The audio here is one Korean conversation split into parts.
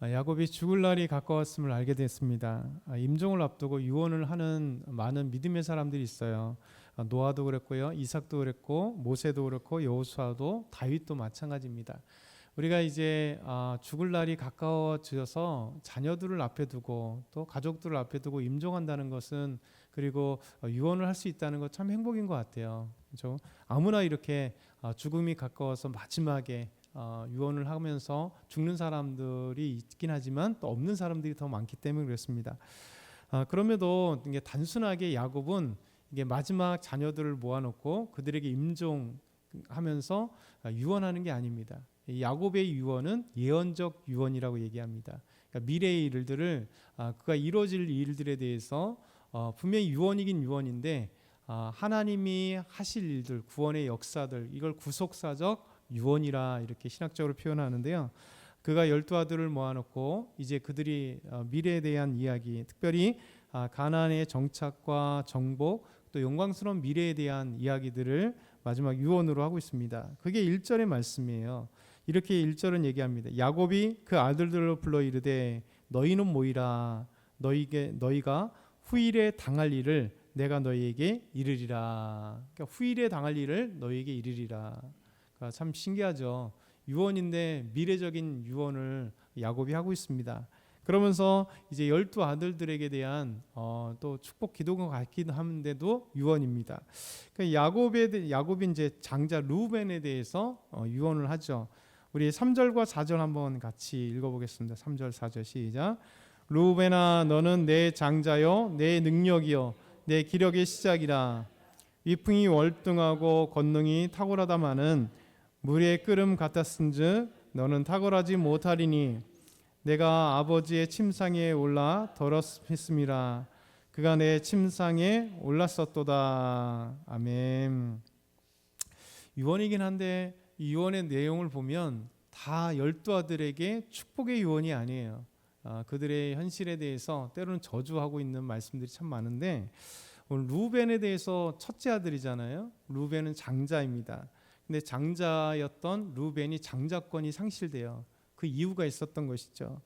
야곱이 죽을 날이 가까웠음을 알게 됐습니다. 임종을 앞두고 유언을 하는 많은 믿음의 사람들이 있어요. 노아도 그랬고요, 이삭도 그랬고, 모세도 그렇고, 여호수아도, 다윗도 마찬가지입니다. 우리가 이제 죽을 날이 가까워져서 자녀들을 앞에 두고 또 가족들을 앞에 두고 임종한다는 것은, 그리고 유언을 할 수 있다는 것 참 행복인 것 같아요. 그렇죠? 아무나 이렇게 죽음이 가까워서 마지막에 유언을 하면서 죽는 사람들이 있긴 하지만 또 없는 사람들이 더 많기 때문에 그렇습니다. 그럼에도 이게 단순하게 야곱은 이게 마지막 자녀들을 모아놓고 그들에게 임종하면서 유언하는 게 아닙니다. 야곱의 유언은 예언적 유언이라고 얘기합니다. 그러니까 미래의 일들을 그가 이루어질 일들에 대해서 분명히 유언이긴 유언인데 하나님이 하실 일들, 구원의 역사들, 이걸 구속사적 유언이라 이렇게 신학적으로 표현하는데요. 그가 12 아들을 모아놓고 이제 그들이 미래에 대한 이야기, 특별히 가나안의 정착과 정복, 또 영광스러운 미래에 대한 이야기들을 마지막 유언으로 하고 있습니다. 그게 1절의 말씀이에요. 이렇게 1절은 얘기합니다. 야곱이 그 아들들을 불러 이르되 너희는 모이라. 너희가 후일에 당할 일을 내가 너희에게 이르리라. 그러니까 후일에 당할 일을 너희에게 이르리라. 그러니까 참 신기하죠. 유언인데 미래적인 유언을 야곱이 하고 있습니다. 그러면서 이제 12 아들들에게 대한 또 축복 기도가 같기도 하는데도 유언입니다. 그러니까 야곱이 이제 장자 루벤에 대해서 유언을 하죠. 우리 3절과 4절 한번 같이 읽어보겠습니다. 3절 4절 시작. 루벤아 너는 내 장자요 내 능력이요 내 기력의 시작이라. 위풍이 월등하고 권능이 탁월하다마는 물의 끓음 같았은즉 너는 탁월하지 못하리니 내가 아버지의 침상에 올라 더럽혔음이라. 그가 내 침상에 올랐었도다. 아멘. 유언이긴 한데 이 유언의 내용을 보면 다 12 아들에게 축복의 유언이 아니에요. 그들의 현실에 대해서 때로는 저주하고 있는 말씀들이 참 많은데, 오늘 루벤에 대해서 첫째 아들이잖아요. 루벤은 장자입니다. 근데 장자였던 루벤이 장자권이 상실돼요. 그 이유가 있었던 것이죠.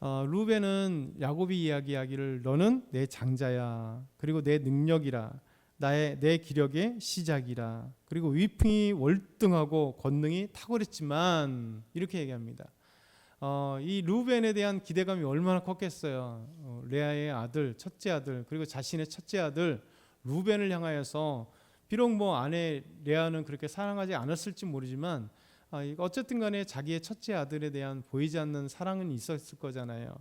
루벤은 야곱이 이야기하기를 너는 내 장자야. 그리고 내 능력이라. 내 기력의 시작이라. 그리고 위풍이 월등하고 권능이 탁월했지만 이렇게 얘기합니다. 이 루벤에 대한 기대감이 얼마나 컸겠어요. 레아의 아들, 첫째 아들, 그리고 자신의 첫째 아들 루벤을 향하여서 비록 뭐 아내 레아는 그렇게 사랑하지 않았을지 모르지만 어쨌든 간에 자기의 첫째 아들에 대한 보이지 않는 사랑은 있었을 거잖아요.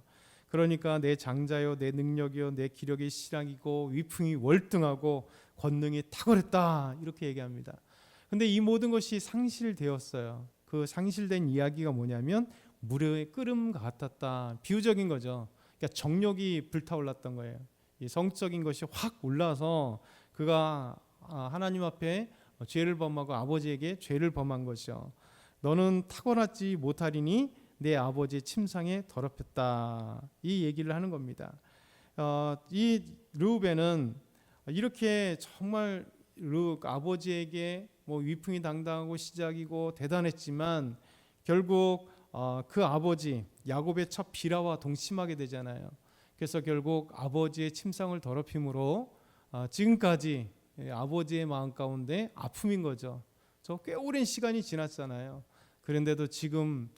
그러니까 내 장자요 내 능력이요 내 기력의 시작이고 위풍이 월등하고 권능이 탁월했다 이렇게 얘기합니다. 근데 이 모든 것이 상실되었어요. 그 상실된 이야기가 뭐냐면 물의 끓음 같았다. 비유적인 거죠. 그러니까 정욕이 불타올랐던 거예요. 이 성적인 것이 확 올라서 그가 하나님 앞에 죄를 범하고 아버지에게 죄를 범한 것이죠. 너는 탁월하지 못하리니 내 아버지의 침상에 더럽혔다. 이 얘기를 하는 겁니다. 이 르우벤은 이렇게 정말 아버지에게 뭐 위풍이 당당하고 시작이고 대단했지만 결국 그 아버지 야곱의 첫 비라와 동침하게 되잖아요. 그래서 결국 아버지의 침상을 더럽힘으로 지금까지 아버지의 마음 가운데 아픔인 거죠. 저 꽤 오랜 시간이 지났잖아요. 그런데도 지금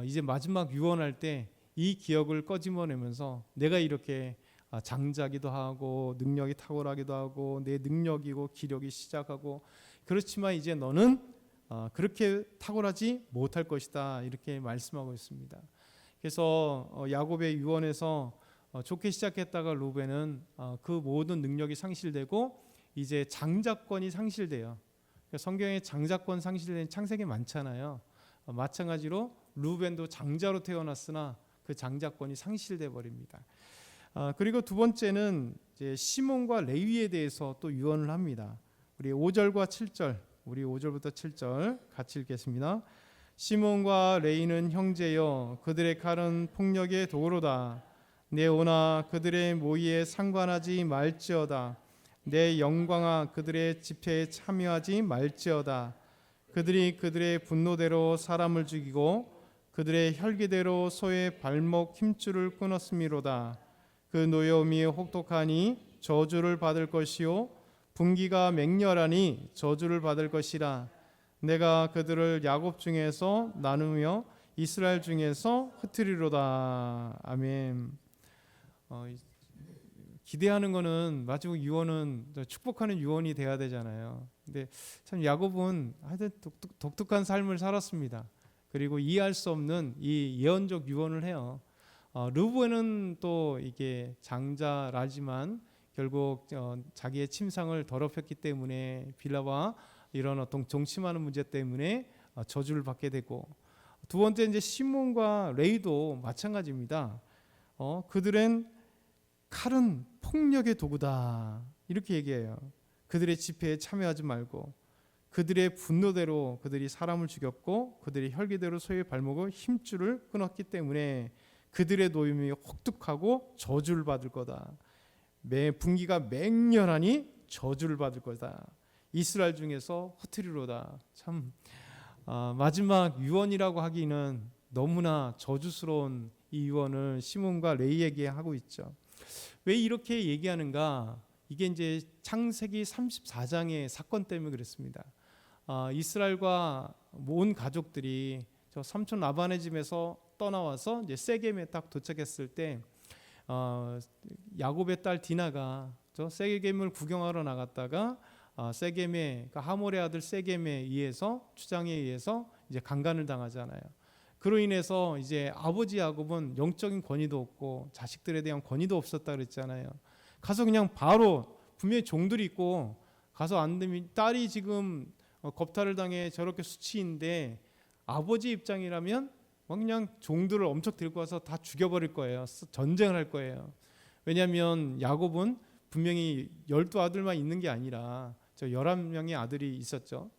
이제 마지막 유언할 때 이 기억을 꺼집어내면서 내가 이렇게 장자기도 하고 능력이 탁월하기도 하고 내 능력이고 기력이 시작하고 그렇지만 이제 너는 그렇게 탁월하지 못할 것이다 이렇게 말씀하고 있습니다. 그래서 야곱의 유언에서 좋게 시작했다가 루벤은 그 모든 능력이 상실되고 이제 장자권이 상실돼요. 성경에 장자권 상실된 창세기 많잖아요. 마찬가지로 루벤도 장자로 태어났으나 그 장자권이 상실돼 버립니다. 그리고 두 번째는 이제 시몬과 레위에 대해서 또 유언을 합니다. 우리 5절과 7절, 우리 5절부터 7절 같이 읽겠습니다. 시몬과 레위는 형제여 그들의 칼은 폭력의 도로다. 내 오나 그들의 모의에 상관하지 말지어다. 내 영광아 그들의 집회에 참여하지 말지어다. 그들이 그들의 분노대로 사람을 죽이고 그들의 혈기대로 소의 발목 힘줄을 끊었음이로다. 그 노여움이 혹독하니 저주를 받을 것이요 분기가 맹렬하니 저주를 받을 것이라. 내가 그들을 야곱 중에서 나누며 이스라엘 중에서 흩트리로다. 아멘. 기대하는 거는 마지막 유언은 축복하는 유언이 돼야 되잖아요. 근데 참 야곱은 하여튼 독특한 삶을 살았습니다. 그리고 이해할 수 없는 이 예언적 유언을 해요. 르브는 또 이게 장자라지만 결국 자기의 침상을 더럽혔기 때문에 빌라와 이런 어떤 동침하는 문제 때문에 저주를 받게 되고, 두 번째 이제 시몬과 레이도 마찬가지입니다. 그들은 칼은 폭력의 도구다 이렇게 얘기해요. 그들의 집회에 참여하지 말고 그들의 분노대로 그들이 사람을 죽였고 그들의 혈기대로 소의 발목을 힘줄을 끊었기 때문에 그들의 노임이 혹독하고 저주를 받을 거다. 분기가 맹렬하니 저주를 받을 거다. 이스라엘 중에서 흩트리로다. 참 마지막 유언이라고 하기는 너무나 저주스러운 이 유언을 시몬과 레이에게 하고 있죠. 왜 이렇게 얘기하는가? 이게 이제 창세기 34장의 사건 때문에 그렇습니다. 이스라엘과 온 가족들이 저 삼촌 라반의 집에서 떠나와서 이제 세겜에 딱 도착했을 때 야곱의 딸 디나가 저 세겜을 구경하러 나갔다가 세겜의 하몰의 아들 세겜에 의해서 추장에 의해서 이제 강간을 당하잖아요. 그로 인해서 이제 아버지 야곱은 영적인 권위도 없고 자식들에 대한 권위도 없었다 그랬잖아요. 가서 그냥 바로 분명히 종들이 있고 가서 안 되면 딸이 지금 겁탈을 당해 저렇게 수치인데 아버지 입장이라면 그냥 종들을 엄청 들고 와서 다 죽여버릴 거예요. 전쟁을 할 거예요. 왜냐하면 야곱은 분명히 12아들만 있는 게 아니라 저 11명의 아들이 있었죠.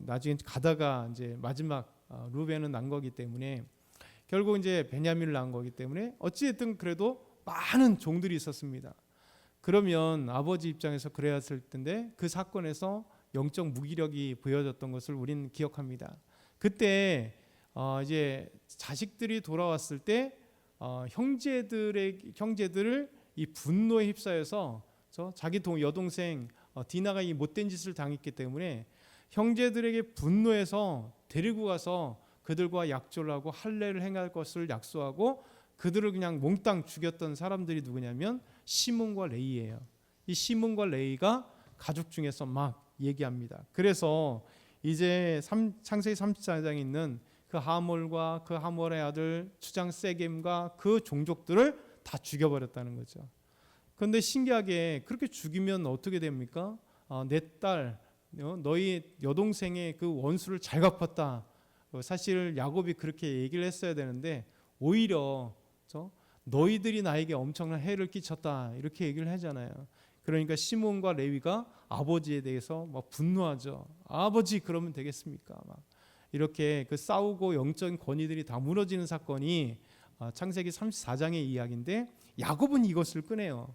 나중에 가다가 이제 마지막 루벤은 난 거기 때문에 결국 이제 베냐민을 낳은 거기 때문에 어찌됐든 그래도 많은 종들이 있었습니다. 그러면 아버지 입장에서 그래야했을 텐데 그 사건에서 영적 무기력이 보여졌던 것을 우리는 기억합니다. 그때 이제 자식들이 돌아왔을 때 형제들을 이 분노에 휩싸여서 자기 여동생 디나가 이 못된 짓을 당했기 때문에 형제들에게 분노해서 데리고 가서 그들과 약조를 하고 할례를 행할 것을 약속하고 그들을 그냥 몽땅 죽였던 사람들이 누구냐면 시몬과 레이예요. 이 시몬과 레이가 가족 중에서 막 얘기합니다. 그래서 이제 창세기 34장에 있는 그 하몰과 그 하몰의 아들 추장 세겜과 그 종족들을 다 죽여버렸다는 거죠. 그런데 신기하게 그렇게 죽이면 어떻게 됩니까? 내 딸, 너희 여동생의 그 원수를 잘 갚았다. 사실 야곱이 그렇게 얘기를 했어야 되는데 오히려 너희들이 나에게 엄청난 해를 끼쳤다 이렇게 얘기를 하잖아요. 그러니까 시몬과 레위가 아버지에 대해서 막 분노하죠. 아버지 그러면 되겠습니까? 막 이렇게 그 싸우고 영적인 권위들이 다 무너지는 사건이 창세기 34장의 이야기인데 야곱은 이것을 꺼내요.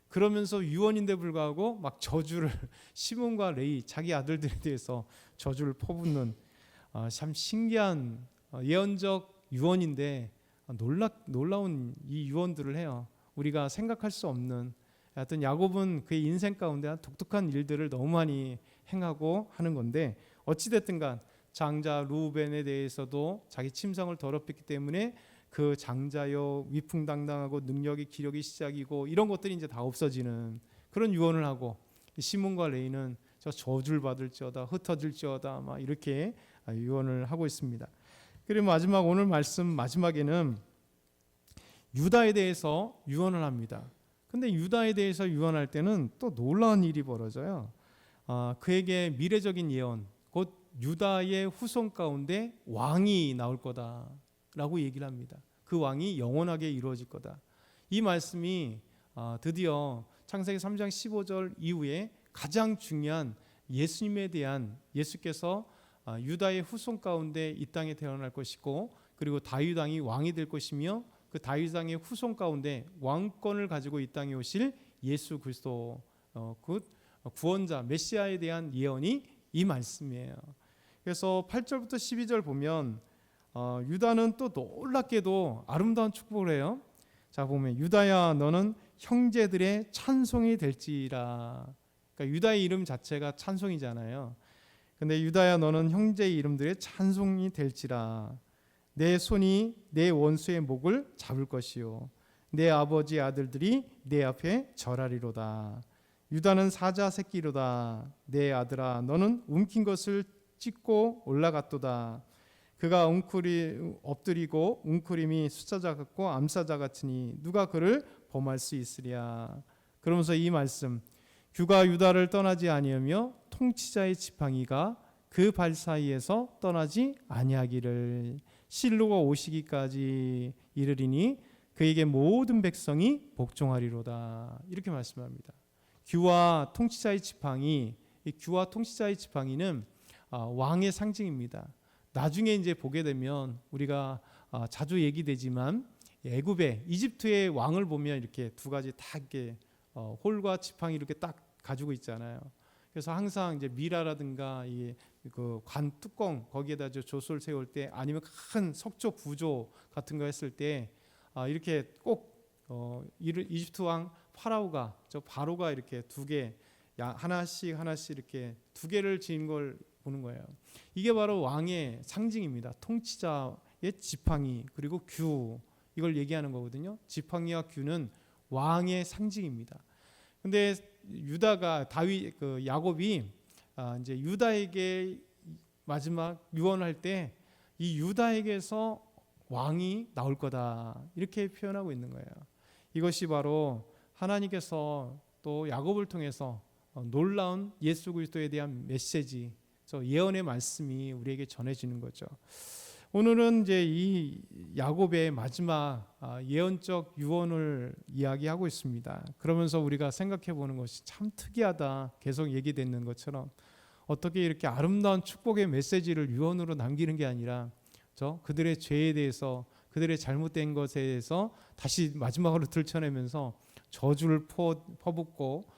그러면서 유언인데 불구하고 막 저주를 시몬과 레위 자기 아들들에 대해서 저주를 퍼붓는 참 신기한 예언적 유언인데 놀라운 이 유언들을 해요. 우리가 생각할 수 없는 하여튼 야곱은 그의 인생 가운데 독특한 일들을 너무 많이 행하고 하는 건데 어찌됐든 간 장자 루벤에 대해서도 자기 침상을 더럽혔기 때문에 그 장자여 위풍당당하고 능력이 기력이 시작이고 이런 것들이 이제 다 없어지는 그런 유언을 하고 시몬과 레이는 저 저주를 받을지어다 흩어질지어다 막 이렇게 유언을 하고 있습니다. 그리고 마지막 오늘 말씀 마지막에는 유다에 대해서 유언을 합니다. 근데 유다에 대해서 유언할 때는 또 놀라운 일이 벌어져요. 그에게 미래적인 예언, 곧 유다의 후손 가운데 왕이 나올 거다라고 얘기를 합니다. 그 왕이 영원하게 이루어질 거다. 이 말씀이 드디어 창세기 3장 15절 이후에 가장 중요한 예수님에 대한 예수께서 유다의 후손 가운데 이 땅에 태어날 것이고 그리고 다윗 왕이 왕이 될 것이며 그 다윗 왕의 후손 가운데 왕권을 가지고 이 땅에 오실 예수 그리스도 그 구원자 메시아에 대한 예언이 이 말씀이에요. 그래서 8절부터 12절 보면 유다는 또 놀랍게도 아름다운 축복을 해요. 자 보면 유다야 너는 형제들의 찬송이 될지라. 그러니까 유다의 이름 자체가 찬송이잖아요. 근데 유다야 너는 형제의 이름들의 찬송이 될지라. 내 손이 내 원수의 목을 잡을 것이요 내 아버지 아들들이 내 앞에 절하리로다. 유다는 사자 새끼로다. 내 아들아 너는 움킨 것을 찢고 올라갔도다. 그가 엎드리고 웅크림이 숫사자 같고 암사자 같으니 누가 그를 범할 수 있으랴. 그러면서 이 말씀, 규가 유다를 떠나지 아니하며 통치자의 지팡이가 그 발 사이에서 떠나지 아니하기를 실로가 오시기까지 이르리니 그에게 모든 백성이 복종하리로다. 이렇게 말씀합니다. 규와 통치자의 지팡이, 이 규와 통치자의 지팡이는 왕의 상징입니다. 나중에 이제 보게 되면 우리가 자주 얘기되지만 애굽의 이집트의 왕을 보면 이렇게 두 가지 다 이렇게 홀과 지팡이 이렇게 딱 가지고 있잖아요. 그래서 항상 이제 미라라든가 그 관 뚜껑 거기에다 조소를 세울 때 아니면 큰 석조 구조 같은 거 했을 때 이렇게 꼭 이집트 왕 파라오가 바로가 이렇게 두 개 하나씩 이렇게 두 개를 지은 걸 보는 거예요. 이게 바로 왕의 상징입니다. 통치자의 지팡이 그리고 규 이걸 얘기하는 거거든요. 지팡이와 규는 왕의 상징입니다. 근데 유다가 야곱이 이제 유다에게 마지막 유언할 때 이 유다에게서 왕이 나올 거다 이렇게 표현하고 있는 거예요. 이것이 바로 하나님께서 또 야곱을 통해서 놀라운 예수 그리스도에 대한 메시지, 저 예언의 말씀이 우리에게 전해지는 거죠. 오늘은 이제 이 야곱의 마지막 예언적 유언을 이야기하고 있습니다. 그러면서 우리가 생각해 보는 것이 참 특이하다. 계속 얘기되는 것처럼 어떻게 이렇게 아름다운 축복의 메시지를 유언으로 남기는 게 아니라 그들의 죄에 대해서 그들의 잘못된 것에 대해서 다시 마지막으로 들춰내면서 저주를 퍼붓고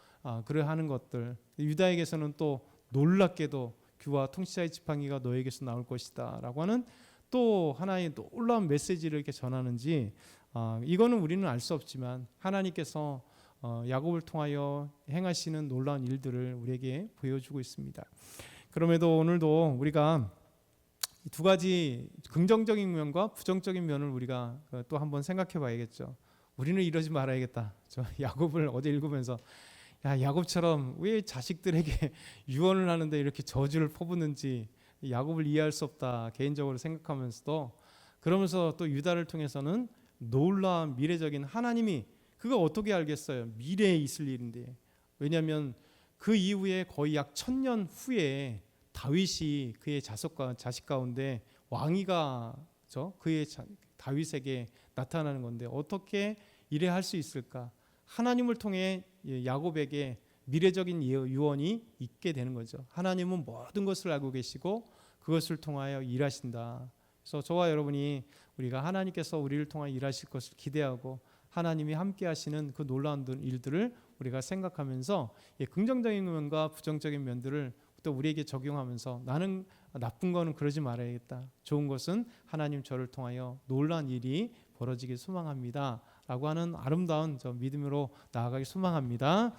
그러하는 것들. 유다에게서는 또 놀랍게도 규와 통치자의 지팡이가 너에게서 나올 것이다 라고 하는 또 하나의 놀라운 메시지를 이렇게 전하는지 이거는 우리는 알 수 없지만 하나님께서 야곱을 통하여 행하시는 놀라운 일들을 우리에게 보여주고 있습니다. 그럼에도 오늘도 우리가 두 가지 긍정적인 면과 부정적인 면을 우리가 또 한번 생각해 봐야겠죠. 우리는 이러지 말아야겠다. 저 야곱을 어제 읽으면서 야곱처럼 왜 자식들에게 유언을 하는데 이렇게 저주를 퍼붓는지 야곱을 이해할 수 없다 개인적으로 생각하면서도 그러면서 또 유다를 통해서는 놀라운 미래적인 하나님이 그거 어떻게 알겠어요? 미래에 있을 일인데. 왜냐하면 그 이후에 거의 약 1000년 후에 다윗이 그의 자식 가운데 왕위가 그의 다윗에게 나타나는 건데 어떻게 이래 할 수 있을까? 하나님을 통해 야곱에게 미래적인 유언이 있게 되는 거죠. 하나님은 모든 것을 알고 계시고 그것을 통하여 일하신다. 그래서 저와 여러분이 우리가 하나님께서 우리를 통하여 일하실 것을 기대하고 하나님이 함께 하시는 그 놀라운 일들을 우리가 생각하면서 긍정적인 면과 부정적인 면들을 또 우리에게 적용하면서 나는 나쁜 거는 그러지 말아야겠다. 좋은 것은 하나님 저를 통하여 놀라운 일이 벌어지길 소망합니다. 라고 하는 아름다운 믿음으로 나아가길 소망합니다.